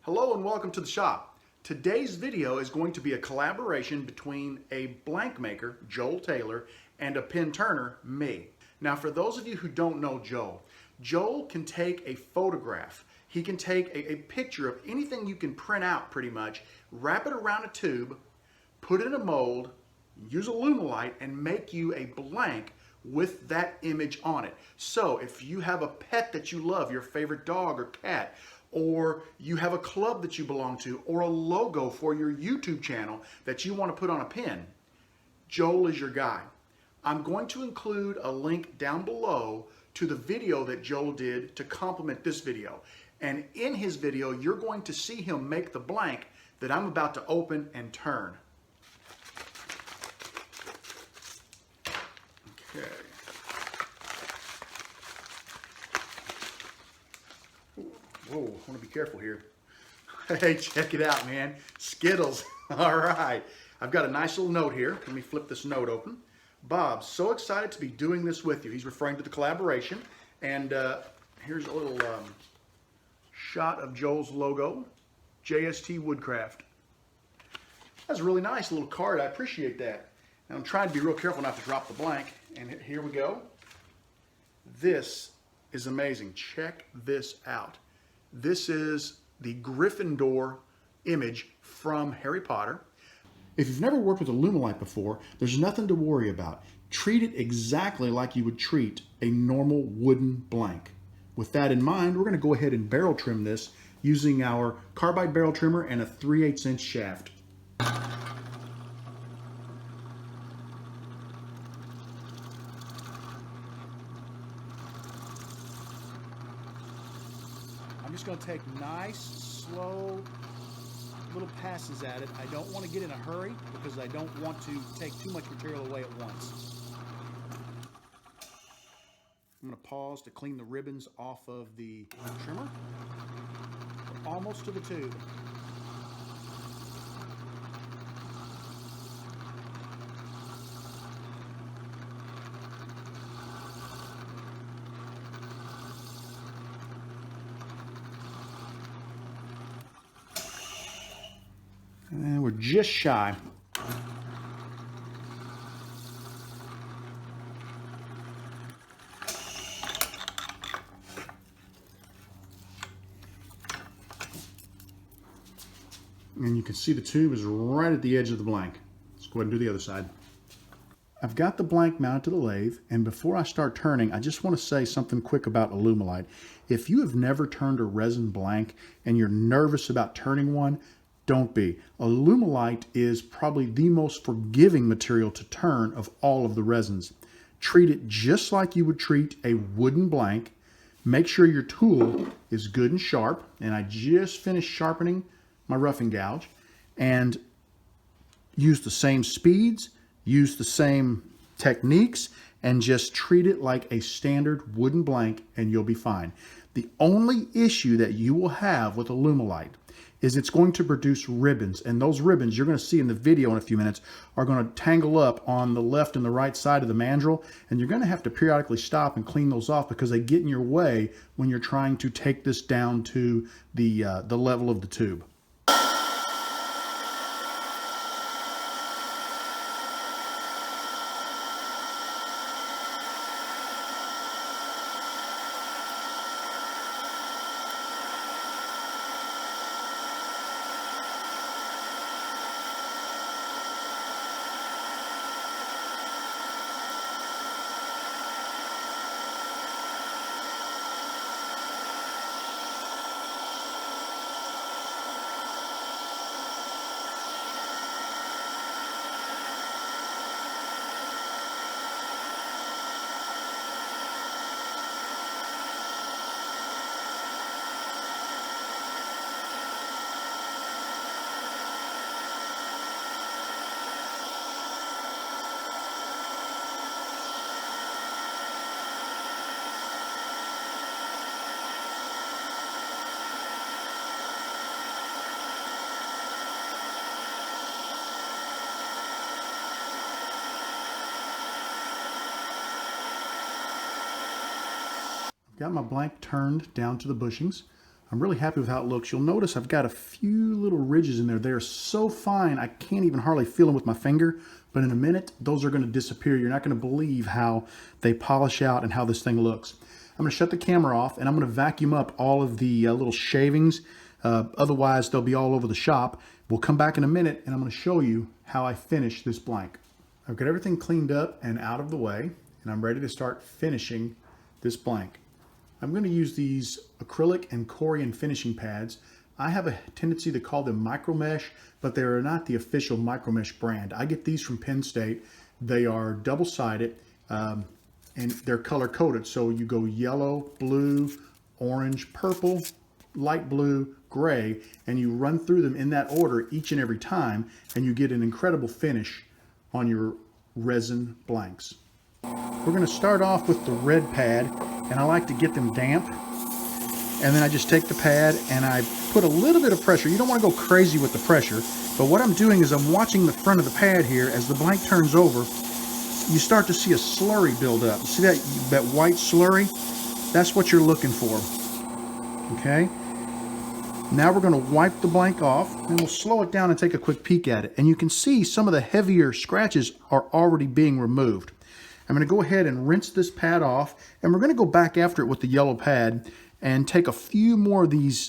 Hello and welcome to the shop. Today's video is going to be a collaboration between a blank maker, Joel Taylor, and a pen turner, me. Now for those of you who don't know Joel can take a photograph. He can take a picture of anything you can print out pretty much, wrap it around a tube, put it in a mold, use a Lumilite, and make you a blank with that image on it. So if you have a pet that you love, your favorite dog or cat, or you have a club that you belong to, or a logo for your YouTube channel that you want to put on a pin, Joel is your guy. I'm going to include a link down below to the video that Joel did to complement this video. And in his video, you're going to see him make the blank that I'm about to open and turn. Okay. Whoa, I want to be careful here. Hey, check it out, man. Skittles. All right. I've got a nice little note here. Let me flip this note open. Bob, so excited to be doing this with you. He's referring to the collaboration. And here's a little shot of Joel's logo, JST Woodcraft. That's a really nice little card. I appreciate that. And I'm trying to be real careful not to drop the blank. And here we go. This is amazing. Check this out. This is the Gryffindor image from Harry Potter. If you've never worked with a Lumilite before, there's nothing to worry about. Treat it exactly like you would treat a normal wooden blank. With that in mind, we're going to go ahead and barrel trim this using our carbide barrel trimmer and a 3/8 inch shaft. I'm just going to take nice, slow little passes at it. I don't want to get in a hurry because I don't want to take too much material away at once. I'm going to pause to clean the ribbons off of the trimmer. We're almost to the tube. And we're just shy. And you can see the tube is right at the edge of the blank. Let's go ahead and do the other side. I've got the blank mounted to the lathe, and before I start turning, I just want to say something quick about a Lumilite. If you have never turned a resin blank and you're nervous about turning one, don't be. A Lumilite is probably the most forgiving material to turn of all of the resins. Treat it just like you would treat a wooden blank. Make sure your tool is good and sharp, and I just finished sharpening my roughing gouge, and use the same speeds, use the same techniques, and just treat it like a standard wooden blank and you'll be fine. The only issue that you will have with a Lumilite is it's going to produce ribbons, and those ribbons you're going to see in the video in a few minutes are going to tangle up on the left and the right side of the mandrel, and you're going to have to periodically stop and clean those off because they get in your way when you're trying to take this down to the level of the tube. Got my blank turned down to the bushings. I'm really happy with how it looks. You'll notice I've got a few little ridges in there. They're so fine, I can't even hardly feel them with my finger, but in a minute, those are gonna disappear. You're not gonna believe how they polish out and how this thing looks. I'm gonna shut the camera off and I'm gonna vacuum up all of the little shavings. Otherwise, they'll be all over the shop. We'll come back in a minute and I'm gonna show you how I finish this blank. I've got everything cleaned up and out of the way, and I'm ready to start finishing this blank. I'm going to use these acrylic and Corian finishing pads. I have a tendency to call them micro mesh, but they are not the official micro mesh brand. I get these from Penn State. They are double-sided and they're color coded. So you go yellow, blue, orange, purple, light blue, gray, and you run through them in that order each and every time, and you get an incredible finish on your resin blanks. We're going to start off with the red pad, and I like to get them damp. And then I just take the pad and I put a little bit of pressure. You don't want to go crazy with the pressure, but what I'm doing is I'm watching the front of the pad here. As the blank turns over, you start to see a slurry build up. See that white slurry? That's what you're looking for. Okay? Now we're going to wipe the blank off, and we'll slow it down and take a quick peek at it. And you can see some of the heavier scratches are already being removed. I'm going to go ahead and rinse this pad off, and we're going to go back after it with the yellow pad and take a few more of these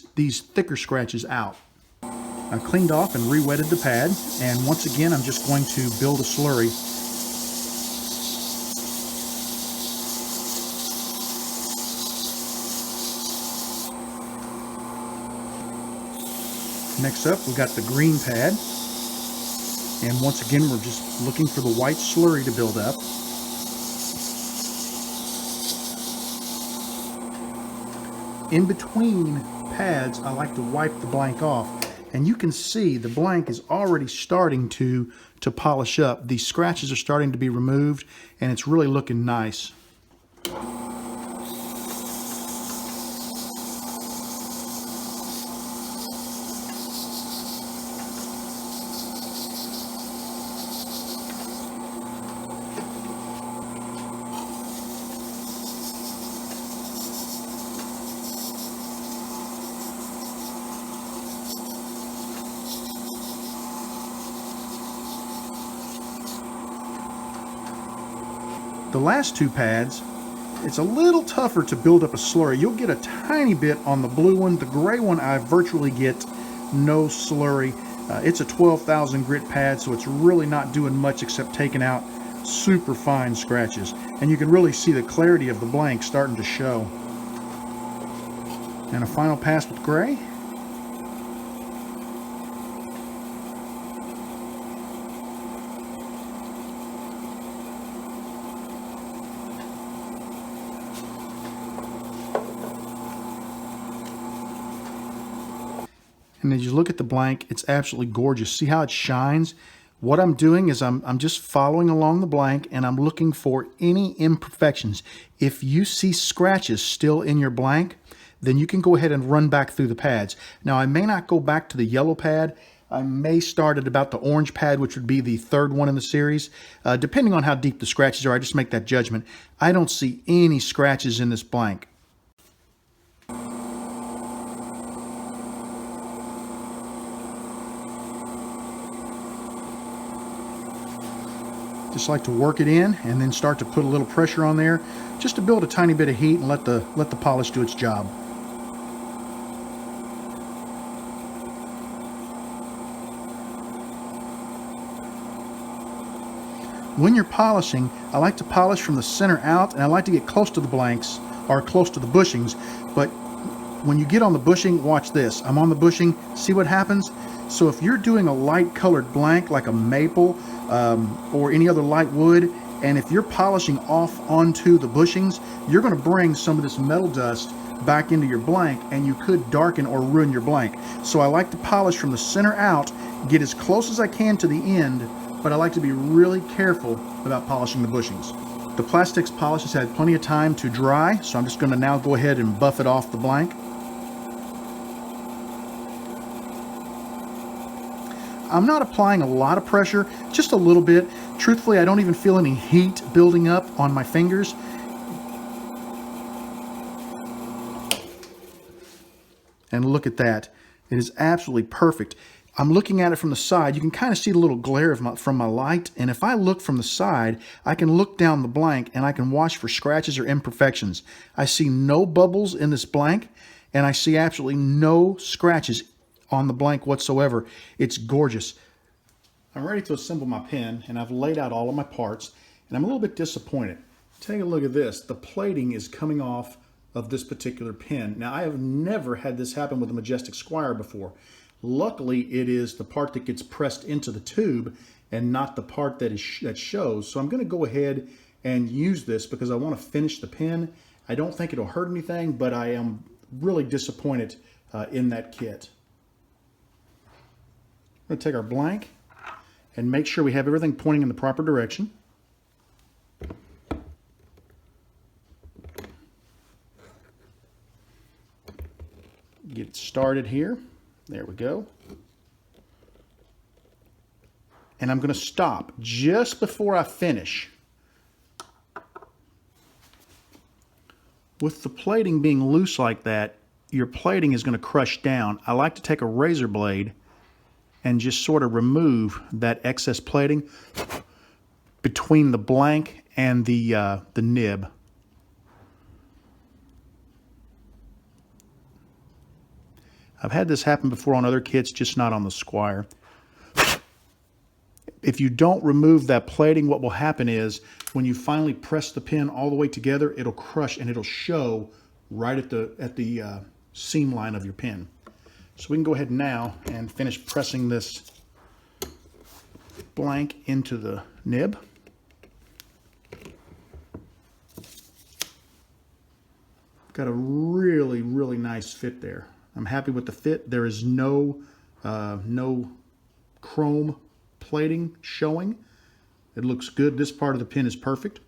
thicker scratches out. I cleaned off and re-wetted the pad, and once again I'm just going to build a slurry. Next up, we've got the green pad, and once again we're just looking for the white slurry to build up. In between pads, I like to wipe the blank off, and you can see the blank is already starting to polish up. These scratches are starting to be removed, and it's really looking nice. The last two pads, it's a little tougher to build up a slurry. You'll get a tiny bit on the blue one. The gray one, I virtually get no slurry. It's a 12,000 grit pad, so it's really not doing much except taking out super fine scratches. And you can really see the clarity of the blank starting to show. And a final pass with gray. And as you look at the blank, it's absolutely gorgeous. See how it shines? What I'm doing is I'm just following along the blank, and I'm looking for any imperfections. If you see scratches still in your blank, then you can go ahead and run back through the pads. Now, I may not go back to the yellow pad. I may start at about the orange pad, which would be the third one in the series. Depending on how deep the scratches are, I just make that judgment. I don't see any scratches in this blank. Just like to work it in and then start to put a little pressure on there just to build a tiny bit of heat and let the polish do its job. When you're polishing, I like to polish from the center out, and I like to get close to the blanks or close to the bushings. But when you get on the bushing, watch this. I'm on the bushing, see what happens? So if you're doing a light colored blank like a maple or any other light wood, and if you're polishing off onto the bushings, you're going to bring some of this metal dust back into your blank, and you could darken or ruin your blank. So I like to polish from the center out, get as close as I can to the end, but I like to be really careful about polishing the bushings. The plastics polish has had plenty of time to dry, so I'm just going to now go ahead and buff it off the blank. I'm not applying a lot of pressure, just a little bit. Truthfully, I don't even feel any heat building up on my fingers. And look at that. It is absolutely perfect. I'm looking at it from the side. You can kind of see the little glare from my light. And if I look from the side, I can look down the blank and I can watch for scratches or imperfections. I see no bubbles in this blank, and I see absolutely no scratches on the blank whatsoever. It's gorgeous. I'm ready to assemble my pen, and I've laid out all of my parts, and I'm a little bit disappointed. Take a look at this. The plating is coming off of this particular pen. Now, I have never had this happen with a Majestic Squire before. Luckily, it is the part that gets pressed into the tube and not the part that shows. So I'm going to go ahead and use this because I want to finish the pen. I don't think it'll hurt anything, but I am really disappointed in that kit. We're going to take our blank and make sure we have everything pointing in the proper direction. Get it started here. There we go. And I'm going to stop just before I finish. With the plating being loose like that, your plating is going to crush down. I like to take a razor blade and just sort of remove that excess plating between the blank and the nib. I've had this happen before on other kits, just not on the Squire. If you don't remove that plating, what will happen is when you finally press the pen all the way together, it'll crush and it'll show right at the seam line of your pen. So we can go ahead now and finish pressing this blank into the nib. Got a really, really nice fit there. I'm happy with the fit. There is no chrome plating showing. It looks good. This part of the pen is perfect.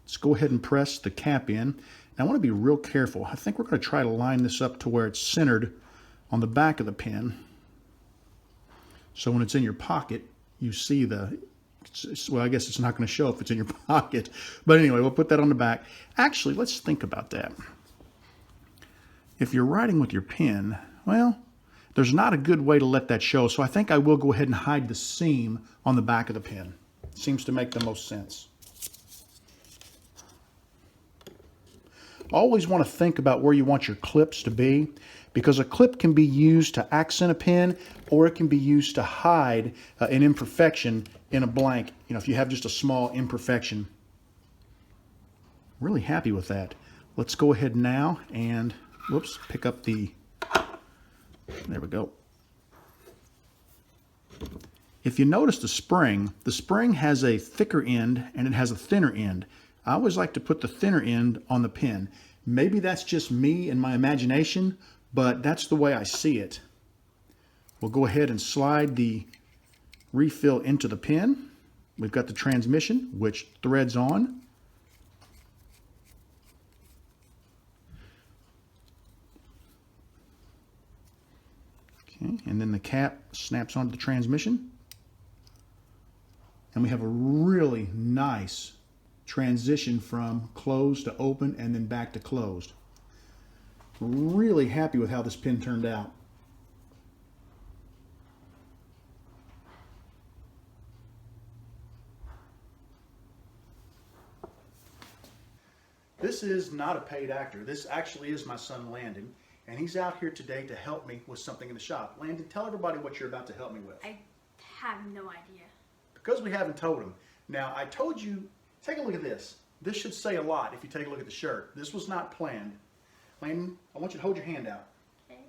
Let's go ahead and press the cap in. And I want to be real careful. I think we're going to try to line this up to where it's centered on the back of the pen. So when it's in your pocket, you see well, I guess it's not going to show if it's in your pocket. But anyway, we'll put that on the back. Actually, let's think about that. If you're writing with your pen, well, there's not a good way to let that show, so I think I will go ahead and hide the seam on the back of the pen. Seems to make the most sense. Always want to think about where you want your clips to be, because a clip can be used to accent a pen, or it can be used to hide an imperfection in a blank. You know, if you have just a small imperfection. Really happy with that. Let's go ahead now and whoops, pick up the, there we go. If you notice the spring has a thicker end and it has a thinner end. I always like to put the thinner end on the pen. Maybe that's just me and my imagination, but that's the way I see it. We'll go ahead and slide the refill into the pen. We've got the transmission, which threads on. Okay, and then the cap snaps onto the transmission. And we have a really nice transition from closed to open and then back to closed. Really happy with how this pen turned out. This is not a paid actor. This actually is my son Landon. And he's out here today to help me with something in the shop. Landon, tell everybody what you're about to help me with. I have no idea. Because we haven't told him. Now, I told you, take a look at this. This should say a lot if you take a look at the shirt. This was not planned. Landon, I want you to hold your hand out. Okay.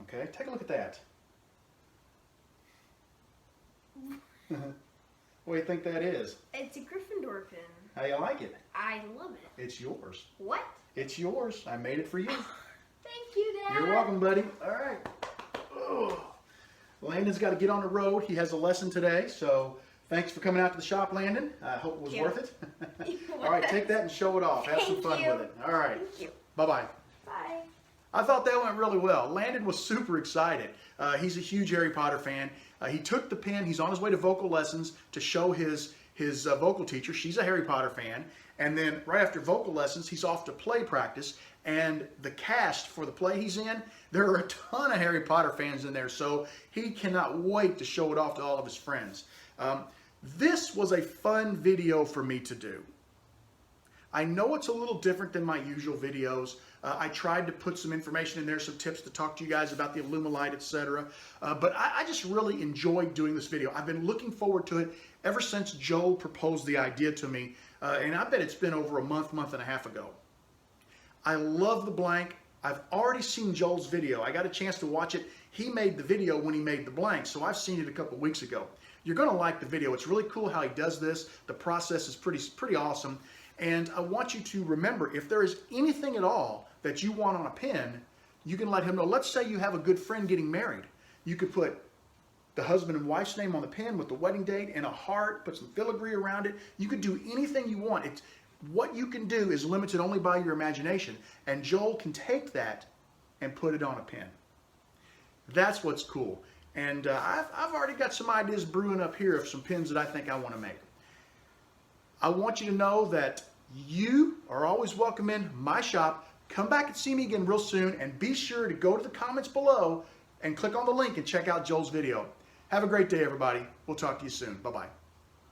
Okay, take a look at that. What do you think that is? It's a Gryffindor pin. How you like it? I love it. It's yours. What? It's yours. I made it for you. Thank you, Dad. You're welcome, buddy. All right. Oh. Landon's got to get on the road. He has a lesson today, so thanks for coming out to the shop, Landon. I hope it was worth it. All right, take that and show it off. Have some fun with it. All right. Thank you. Bye-bye. Bye. I thought that went really well. Landon was super excited. He's a huge Harry Potter fan. He took the pen. He's on his way to vocal lessons to show his vocal teacher. She's a Harry Potter fan. And then right after vocal lessons, he's off to play practice. And the cast for the play he's in, there are a ton of Harry Potter fans in there. So he cannot wait to show it off to all of his friends. This was a fun video for me to do. I know it's a little different than my usual videos. I tried to put some information in there, some tips to talk to you guys about the Illumilite, etc. But I just really enjoyed doing this video. I've been looking forward to it ever since Joel proposed the idea to me. And I bet it's been over a month and a half ago. I love the blank. I've already seen Joel's video. I got a chance to watch it. He made the video when he made the blank, so I've seen it a couple weeks ago. You're going to like the video. It's really cool how he does this. The process is pretty awesome. And I want you to remember, if there is anything at all that you want on a pin, you can let him know. Let's say you have a good friend getting married. You could put the husband and wife's name on the pin with the wedding date and a heart, put some filigree around it. You could do anything you want. What you can do is limited only by your imagination. And Joel can take that and put it on a pin. That's what's cool. And I've already got some ideas brewing up here of some pins that I think I want to make. I want you to know that you are always welcome in my shop. Come back and see me again real soon, and be sure to go to the comments below and click on the link and check out Joel's video. Have a great day, everybody. We'll talk to you soon. Bye-bye.